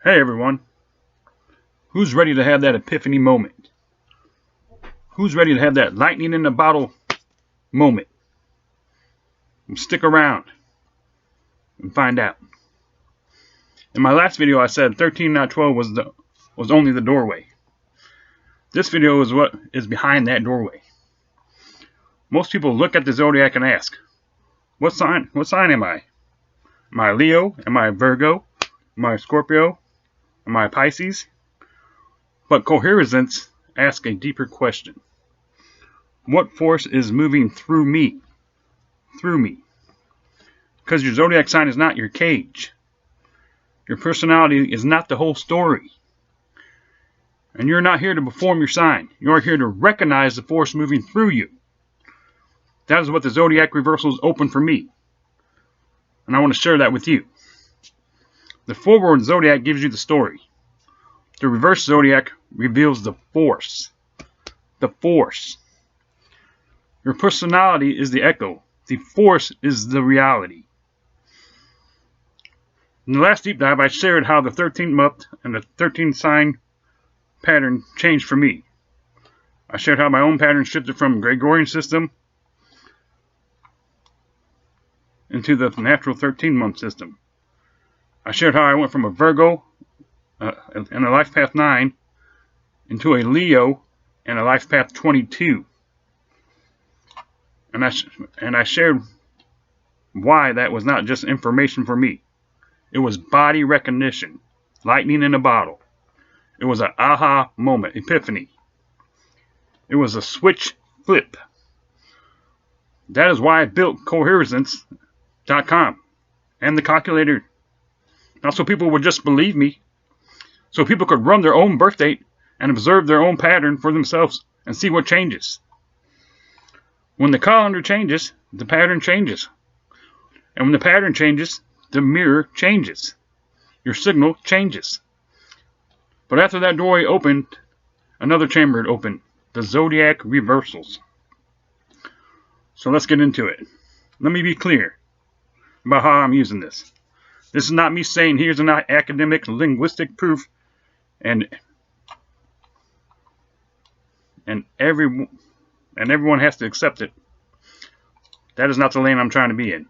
Hey everyone, who's ready to have that epiphany moment? Who's ready to have that lightning in the bottle moment? Stick around and find out. In my last video I said 13 not 12 was only the doorway. This video is what is behind that doorway. Most people look at the zodiac and ask, what sign am I? Am I Leo? Am I Virgo? Am I Scorpio? Am I Pisces? But Coherosance asks a deeper question. What force is moving through me? Because your zodiac sign is not your cage. Your personality is not the whole story. And you're not here to perform your sign. You are here to recognize the force moving through you. That is what the Zodiac Reversals open for me. And I want to share that with you. The forward zodiac gives you the story. The reverse zodiac reveals the force. The force. Your personality is the echo. The force is the reality. In the last deep dive, I shared how the 13th month and the 13th sign pattern changed for me. I shared how my own pattern shifted from Gregorian system into the natural 13-month system. I shared how I went from a Virgo and a life path 9 into a Leo and a life path 22. And I shared why that was not just information for me. It was body recognition, lightning in a bottle. It was an aha moment, epiphany. It was a switch flip. That is why I built Coherosance.com and the calculator. Not so people would just believe me. So people could run their own birth date and observe their own pattern for themselves and see what changes. When the calendar changes, the pattern changes. And when the pattern changes, the mirror changes. Your signal changes. But after that doorway opened, another chamber had opened. The Zodiac Reversals. So let's get into it. Let me be clear about how I'm using this. This is not me saying here's an academic linguistic proof and everyone has to accept it. That is not the lane I'm trying to be in.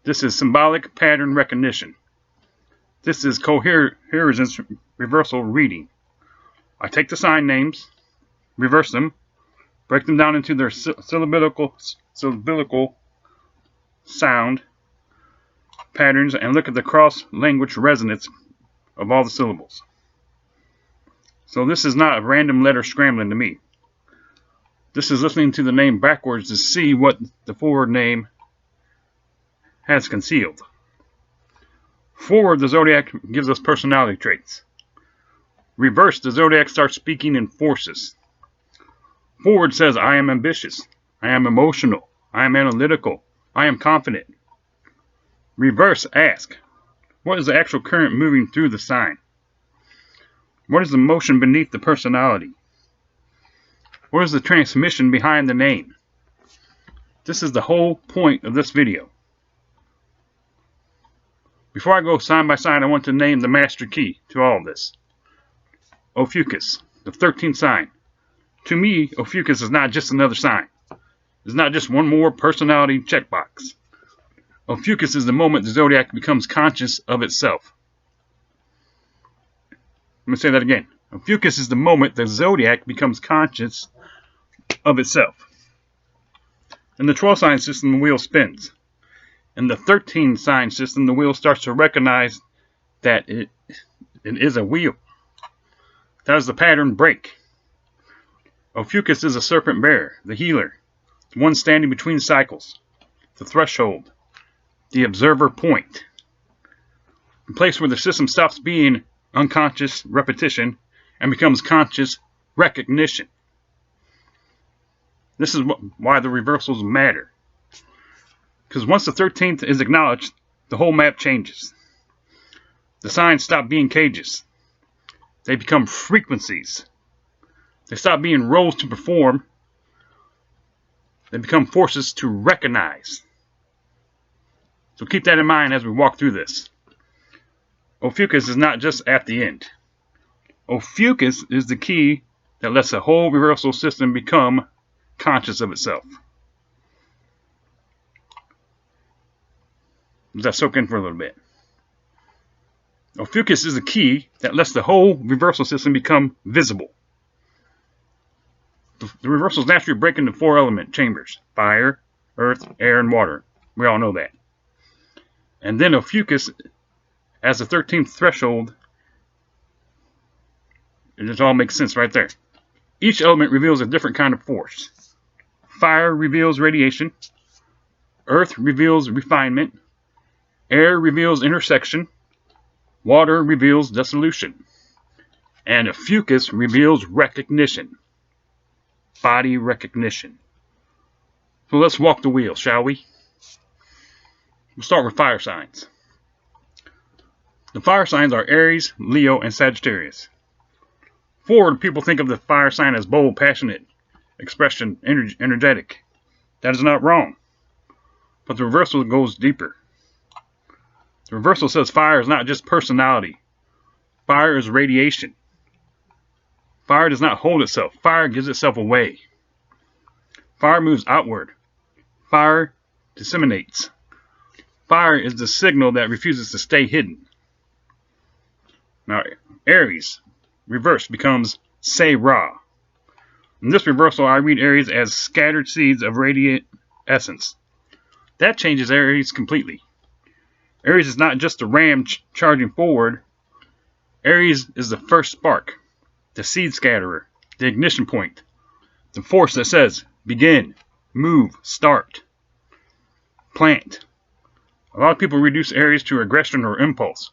This is symbolic pattern recognition. This is Coherosance reversal reading. I take the sign names, reverse them, break them down into their syllabical sound patterns, and look at the cross-language resonance of all the syllables. So this is not a random letter scrambling to me. This is listening to the name backwards to see what the forward name has concealed. Forward, the zodiac gives us personality traits. Reverse, the zodiac starts speaking in forces. Forward says, I am ambitious, I am emotional, I am analytical, I am confident. Reverse asks, what is the actual current moving through the sign? What is the motion beneath the personality? What is the transmission behind the name? This is the whole point of this video. Before I go sign by sign, I want to name the master key to all of this. Ophiuchus, the 13th sign. To me, Ophiuchus is not just another sign. It's not just one more personality checkbox. Ophiuchus is the moment the zodiac becomes conscious of itself. Let me say that again. Ophiuchus is the moment the zodiac becomes conscious of itself. In the 12 sign system, the wheel spins. In the 13 sign system, the wheel starts to recognize that it is a wheel. That is the pattern break. Ophiuchus is a serpent bearer, the healer, the one standing between cycles, the threshold, the observer point, the place where the system stops being unconscious repetition and becomes conscious recognition. This is why the reversals matter. Because once the 13th is acknowledged, the whole map changes. The signs stop being cages. They become frequencies. They stop being roles to perform. They become forces to recognize. So keep that in mind as we walk through this. Ophiuchus is not just at the end. Ophiuchus is the key that lets the whole reversal system become conscious of itself. Does that soak in for a little bit? Ophiuchus is the key that lets the whole reversal system become visible. The reversals naturally break into 4 element chambers: fire, earth, air, and water. We all know that. And then Ophiuchus, as the 13th threshold, it just all makes sense right there. Each element reveals a different kind of force. Fire reveals radiation. Earth reveals refinement. Air reveals intersection. Water reveals dissolution. And Ophiuchus reveals recognition. Body recognition. So let's walk the wheel, shall we? We'll start with fire signs. The fire signs are Aries, Leo, and Sagittarius. Forward, people think of the fire sign as bold, passionate, expression, energetic. That is not wrong. But the reversal goes deeper. The reversal says fire is not just personality. Fire is radiation. Fire does not hold itself. Fire gives itself away. Fire moves outward. Fire disseminates. Fire is the signal that refuses to stay hidden. Now, Aries, reversed, becomes Say Ra. In this reversal, I read Aries as scattered seeds of radiant essence. That changes Aries completely. Aries is not just a ram charging forward. Aries is the first spark, the seed scatterer, the ignition point, the force that says, begin, move, start, plant. A lot of people reduce Aries to aggression or impulse.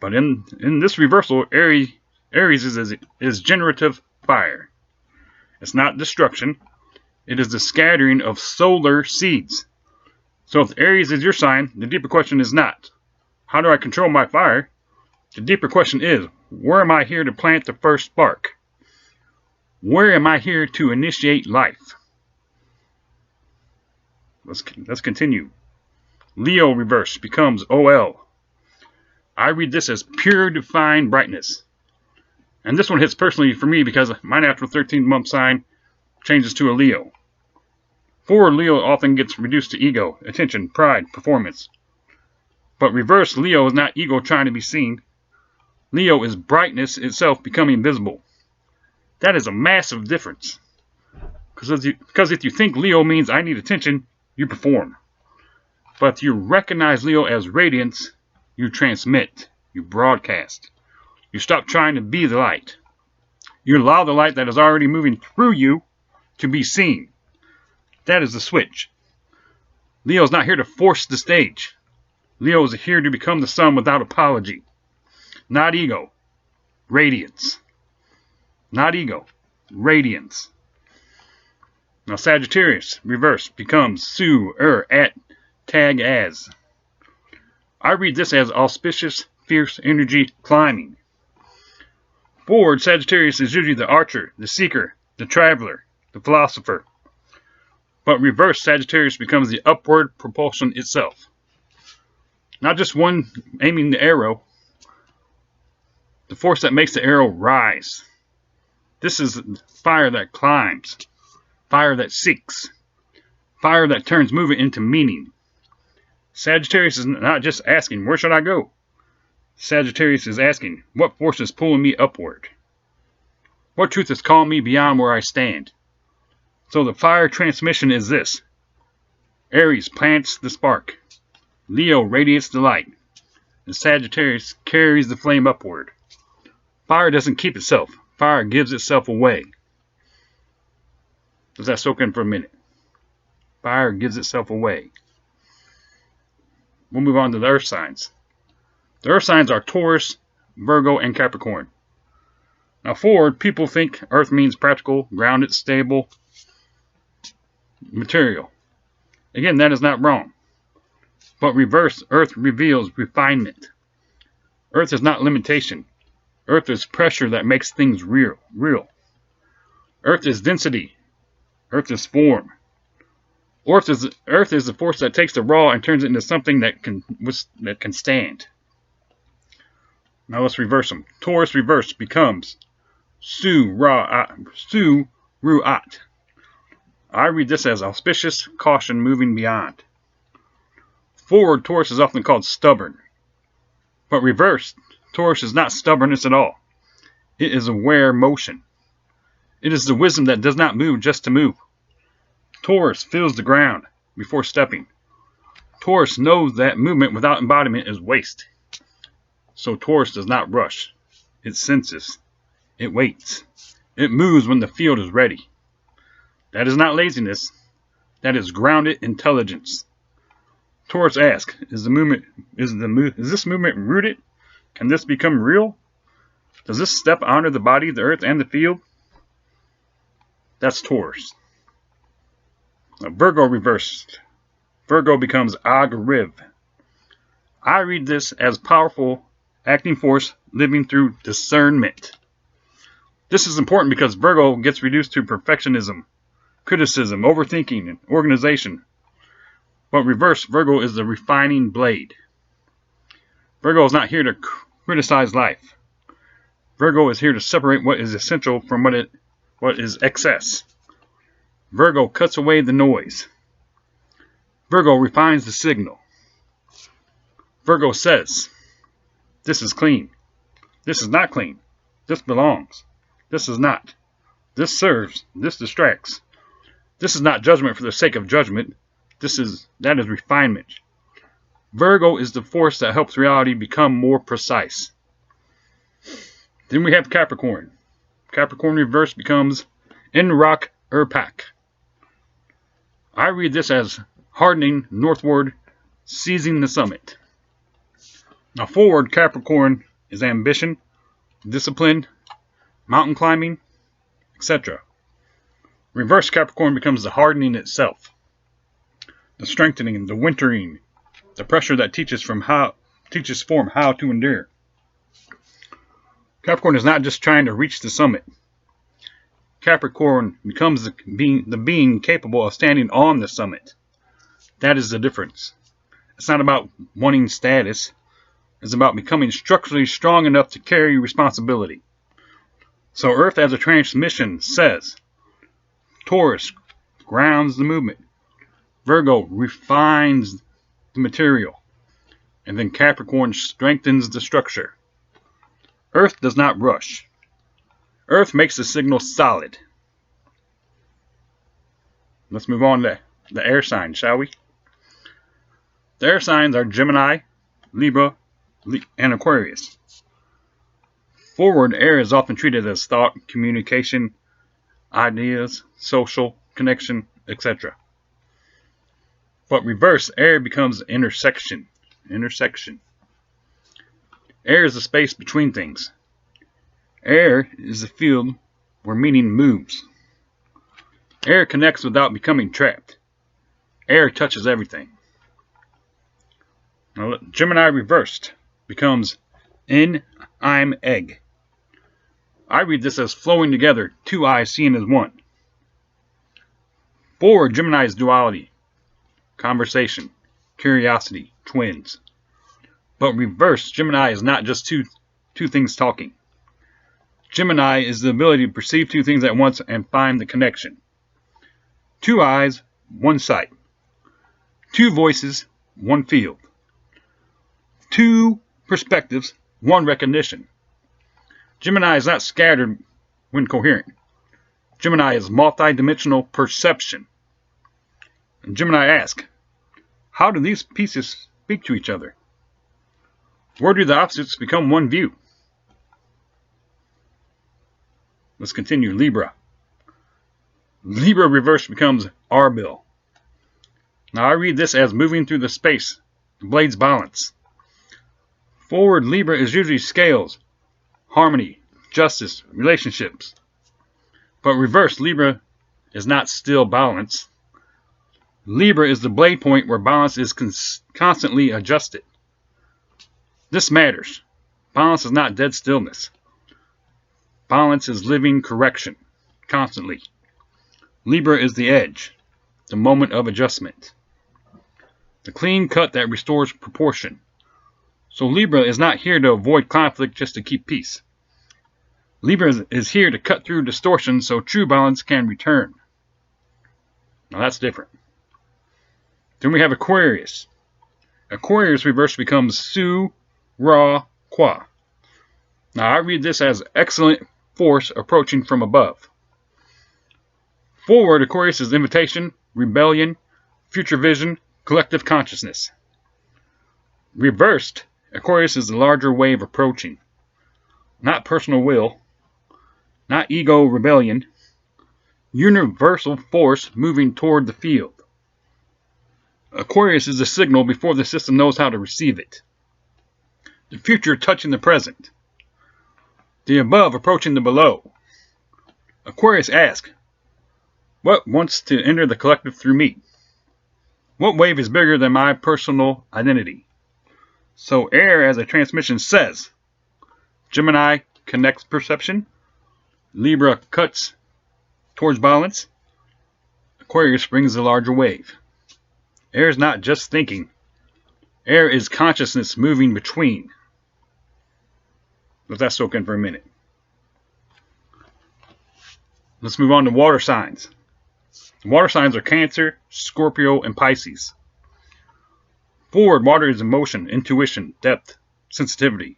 But in this reversal, Aries is generative fire. It's not destruction. It is the scattering of solar seeds. So if Aries is your sign, the deeper question is not, how do I control my fire? The deeper question is, where am I here to plant the first spark? Where am I here to initiate life? Let's continue. Leo reverse becomes OL. I read this as pure divine brightness. And this one hits personally for me because my natural 13th-month sign changes to a Leo. Forward Leo often gets reduced to ego, attention, pride, performance. But reverse Leo is not ego trying to be seen. Leo is brightness itself becoming visible. That is a massive difference. Because if you think Leo means I need attention, you perform. But if you recognize Leo as radiance, you transmit, you broadcast. You stop trying to be the light. You allow the light that is already moving through you to be seen. That is the switch. Leo is not here to force the stage. Leo is here to become the sun without apology. Not ego. Radiance. Not ego. Radiance. Now Sagittarius, reverse, becomes Su, At, Tag, As. I read this as auspicious, fierce energy climbing. Forward, Sagittarius is usually the archer, the seeker, the traveler, the philosopher. But reverse, Sagittarius becomes the upward propulsion itself. Not just one aiming the arrow. The force that makes the arrow rise. This is fire that climbs. Fire that seeks. Fire that turns movement into meaning. Sagittarius is not just asking, where should I go? Sagittarius is asking, what force is pulling me upward? What truth is calling me beyond where I stand? So the fire transmission is this. Aries plants the spark. Leo radiates the light. And Sagittarius carries the flame upward. Fire doesn't keep itself. Fire gives itself away. Does that soak in for a minute? Fire gives itself away. We'll move on to the earth signs. The earth signs are Taurus, Virgo, and Capricorn. Now forward, people think earth means practical, grounded, stable, material. Again, that is not wrong. But reverse, earth reveals refinement. Earth is not limitation. Earth is pressure that makes things real. Earth is density. Earth is form. Earth is the force that takes the raw and turns it into something that can stand. Now let's reverse them. Taurus reversed becomes Su-Ruat. I read this as auspicious caution moving beyond. Forward, Taurus is often called stubborn. But reversed, Taurus is not stubbornness at all. It is aware motion. It is the wisdom that does not move just to move. Taurus feels the ground before stepping. Taurus knows that movement without embodiment is waste. So Taurus does not rush. It senses. It waits. It moves when the field is ready. That is not laziness. That is grounded intelligence. Taurus asks, is this movement rooted? Can this become real? Does this step honor the body, the earth, and the field? That's Taurus. Now, Virgo reversed. Virgo becomes Ag-Riv. I read this as powerful acting force living through discernment. This is important because Virgo gets reduced to perfectionism, criticism, overthinking, and organization. But reverse, Virgo is the refining blade. Virgo is not here to criticize life. Virgo is here to separate what is essential from what is excess. Virgo cuts away the noise. Virgo refines the signal. Virgo says, this is clean. This is not clean. This belongs. This is not. This serves. This distracts. This is not judgment for the sake of judgment. That is refinement. Virgo is the force that helps reality become more precise. Then we have Capricorn. Capricorn reverse becomes Enrock Erpak. I read this as hardening northward, seizing the summit. Now forward, Capricorn is ambition, discipline, mountain climbing, etc. Reverse Capricorn becomes the hardening itself, the strengthening, the wintering, the pressure that teaches form how to endure. Capricorn is not just trying to reach the summit. Capricorn becomes the being capable of standing on the summit. That is the difference. It's not about wanting status. It's about becoming structurally strong enough to carry responsibility. So Earth as a transmission says, Taurus grounds the movement. Virgo refines the material. And then Capricorn strengthens the structure. Earth does not rush. Earth makes the signal solid. Let's move on to the air signs, shall we? The air signs are Gemini, Libra, and Aquarius. Forward, air is often treated as thought, communication, ideas, social, connection, etc. But reverse, air becomes intersection. Air is the space between things. Air is the field where meaning moves. Air connects without becoming trapped. Air touches everything. Now, Gemini reversed becomes I'm egg. I read this as flowing together, two eyes seen as one. Forward, Gemini is duality, conversation, curiosity, twins. But reverse, Gemini is not just two things talking. Gemini is the ability to perceive two things at once and find the connection. Two eyes, one sight. Two voices, one field. Two perspectives, one recognition. Gemini is not scattered when coherent. Gemini is multidimensional perception. And Gemini asks, how do these pieces speak to each other? Where do the opposites become one view? Let's continue. Libra. Libra reverse becomes Arbil. Now I read this as moving through the space. The blades balance. Forward, Libra is usually scales, harmony, justice, relationships. But reverse, Libra is not still balance. Libra is the blade point where balance is constantly adjusted. This matters. Balance is not dead stillness. Balance is living correction, constantly. Libra is the edge, the moment of adjustment. The clean cut that restores proportion. So Libra is not here to avoid conflict just to keep peace. Libra is here to cut through distortion so true balance can return. Now that's different. Then we have Aquarius. Aquarius reverse becomes Su Ra Qua. Now I read this as excellent force approaching from above. Forward, Aquarius is invitation, rebellion, future vision, collective consciousness. Reversed, Aquarius is the larger wave approaching. Not personal will, not ego rebellion, universal force moving toward the field. Aquarius is a signal before the system knows how to receive it. The future touching the present. The above approaching the below. Aquarius asks, what wants to enter the collective through me? What wave is bigger than my personal identity? So air as a transmission says, Gemini connects perception, Libra cuts towards balance, Aquarius brings the larger wave. Air is not just thinking. Air is consciousness moving between. Let that soak in for a minute. Let's move on to water signs. Water signs are Cancer, Scorpio, and Pisces. Forward, water is emotion, intuition, depth, sensitivity.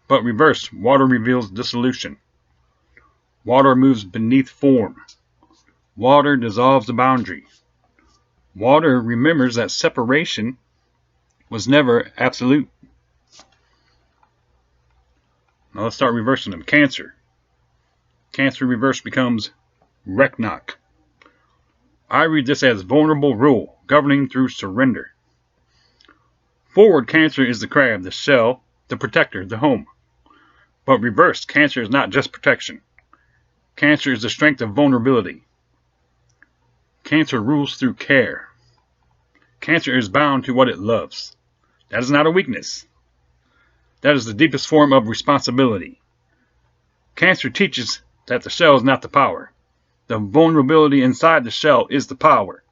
But reverse, water reveals dissolution. Water moves beneath form. Water dissolves the boundary. Water remembers that separation was never absolute. Now let's start reversing them. Cancer. Cancer reverse becomes Reknok. I read this as vulnerable rule, governing through surrender. Forward, Cancer is the crab, the shell, the protector, the home. But reversed, Cancer is not just protection. Cancer is the strength of vulnerability. Cancer rules through care. Cancer is bound to what it loves. That is not a weakness. That is the deepest form of responsibility. Cancer teaches that the shell is not the power. The vulnerability inside the shell is the power.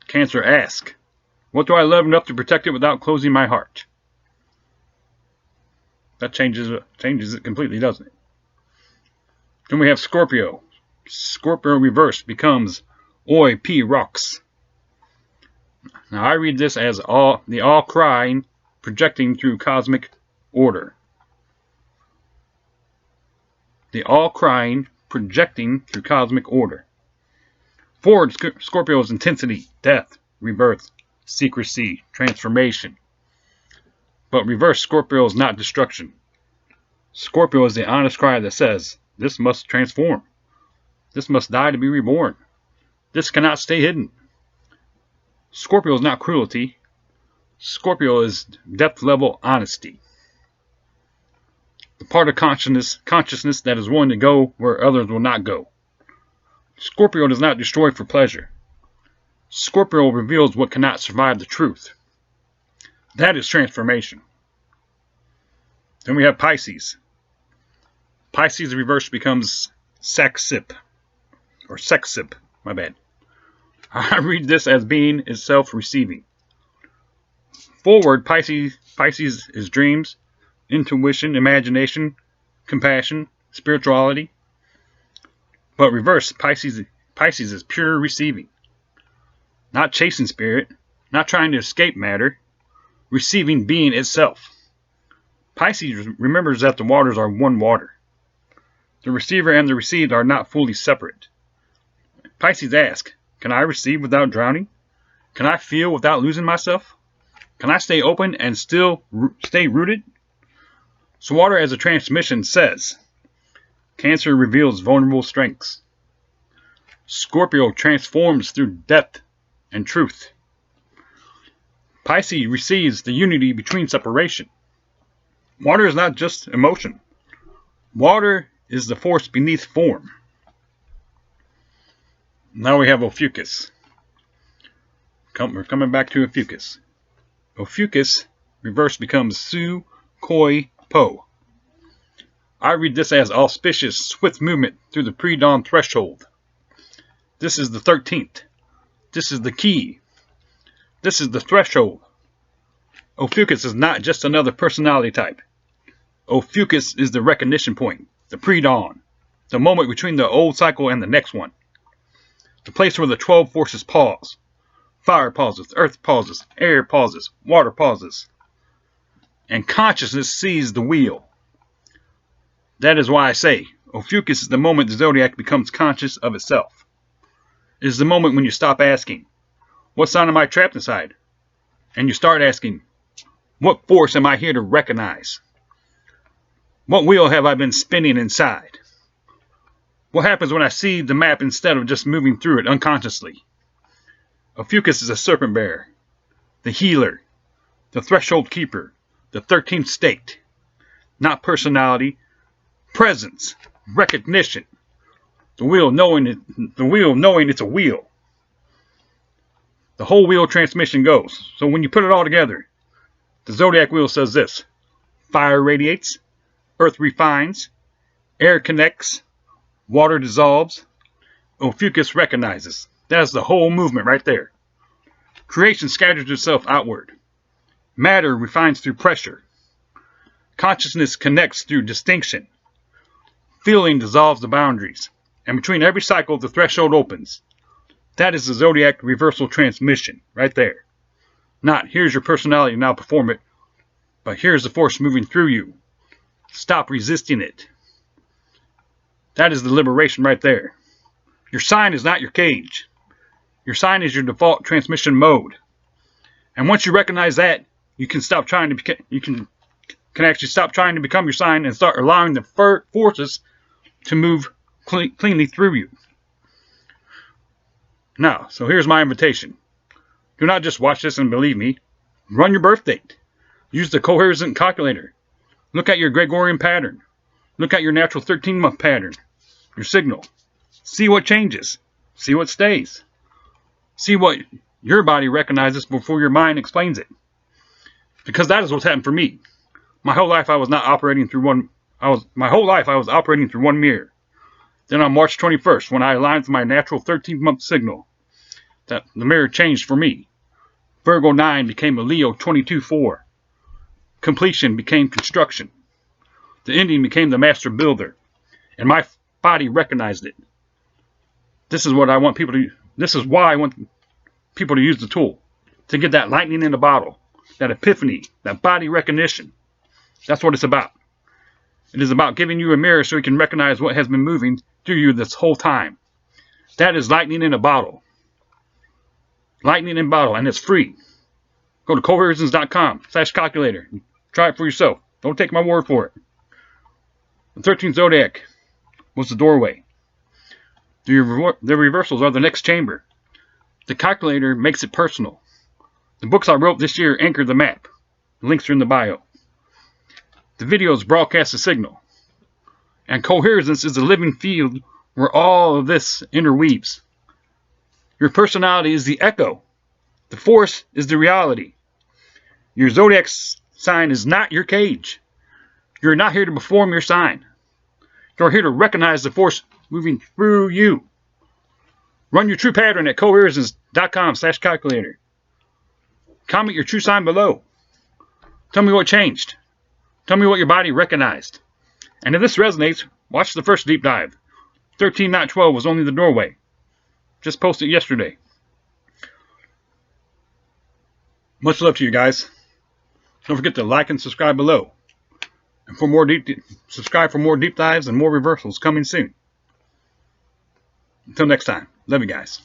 Cancer asks, what do I love enough to protect it without closing my heart? That changes it completely, doesn't it? Then we have Scorpio. Scorpio reverse becomes Oi P Rocks. Now I read this as the all-crying projecting through cosmic order. The all-crying projecting through cosmic order. Forward, Scorpio's intensity, death, rebirth, secrecy, transformation. But reverse, Scorpio is not destruction. Scorpio is the honest cry that says, this must transform. This must die to be reborn. This cannot stay hidden. Scorpio is not cruelty. Scorpio is depth level honesty. The part of consciousness that is willing to go where others will not go. Scorpio does not destroy for pleasure. Scorpio reveals what cannot survive the truth. That is transformation. Then we have Pisces. Pisces reverse becomes Saksip. Or Sexip, my bad. I read this as being itself receiving. Forward, Pisces is dreams, intuition, imagination, compassion, spirituality. But reverse, Pisces is pure receiving. Not chasing spirit, not trying to escape matter, receiving being itself. Pisces remembers that the waters are one water. The receiver and the received are not fully separate. Pisces asks, can I receive without drowning? Can I feel without losing myself? Can I stay open and still stay rooted? So water as a transmission says, Cancer reveals vulnerable strengths. Scorpio transforms through depth and truth. Pisces receives the unity between separation. Water is not just emotion. Water is the force beneath form. Now we have Ophiuchus. We're coming back to Ophiuchus. Ophiuchus reverse becomes Su Koi Po. I read this as auspicious, swift movement through the pre-dawn threshold. This is the 13th. This is the key. This is the threshold. Ophiuchus is not just another personality type. Ophiuchus is the recognition point, the pre-dawn, the moment between the old cycle and the next one. The place where the 12 forces pause. Fire pauses, earth pauses, air pauses, water pauses. And consciousness sees the wheel. That is why I say, Ophiuchus is the moment the zodiac becomes conscious of itself. It is the moment when you stop asking, what sign am I trapped inside? And you start asking, what force am I here to recognize? What wheel have I been spinning inside? What happens when I see the map instead of just moving through it unconsciously? Ophiuchus is a serpent bearer, the healer, the threshold keeper, the 13th state. Not personality, presence, recognition. The wheel knowing it's a wheel. The whole wheel transmission goes. So when you put it all together, the zodiac wheel says this: fire radiates, earth refines, air connects, water dissolves, Ophiuchus recognizes. That's the whole movement right there. Creation scatters itself outward. Matter refines through pressure. Consciousness connects through distinction. Feeling dissolves the boundaries. And between every cycle, the threshold opens. That is the Zodiac Reversal transmission right there. Not, here's your personality, now perform it. But here's the force moving through you. Stop resisting it. That is the liberation right there. Your sign is not your cage. Your sign is your default transmission mode. And once you recognize that, you can stop trying to actually stop trying to become your sign and start allowing the forces to move cleanly through you. Now, so here's my invitation. Do not just watch this and believe me. Run your birth date. Use the Coherosance calculator. Look at your Gregorian pattern. Look at your natural 13-month pattern. Your signal. See what changes. See what stays. See what your body recognizes before your mind explains it. Because that is what's happened for me. My whole life I was operating through one mirror. Then on March 21st, when I aligned with my natural 13-month signal, that the mirror changed for me. Virgo 9 became a Leo 22-4. Completion became construction. The ending became the master builder. And my body recognized it. This is what I want people to. This is why I want people to use the tool. To get that lightning in the bottle. That epiphany. That body recognition. That's what it's about. It is about giving you a mirror so you can recognize what has been moving through you this whole time. That is lightning in a bottle. Lightning in a bottle, and it's free. Go to coherosance.com/calculator. Try it for yourself. Don't take my word for it. The 13th Zodiac was the doorway. The reversals are the next chamber. The calculator makes it personal. The books I wrote this year anchor the map. The links are in the bio. The videos broadcast the signal. And Coherosance is the living field where all of this interweaves. Your personality is the echo. The force is the reality. Your zodiac sign is not your cage. You're not here to perform your sign. You're here to recognize the force moving through you. Run your true pattern at coherosance.com/calculator. Comment your true sign below. Tell me what changed. Tell me what your body recognized. And if this resonates, watch the first deep dive. 13, not 12 was only the doorway. Just posted yesterday. Much love to you guys. Don't forget to like and subscribe below. And subscribe for more deep dives and more reversals coming soon. Until next time, love you guys.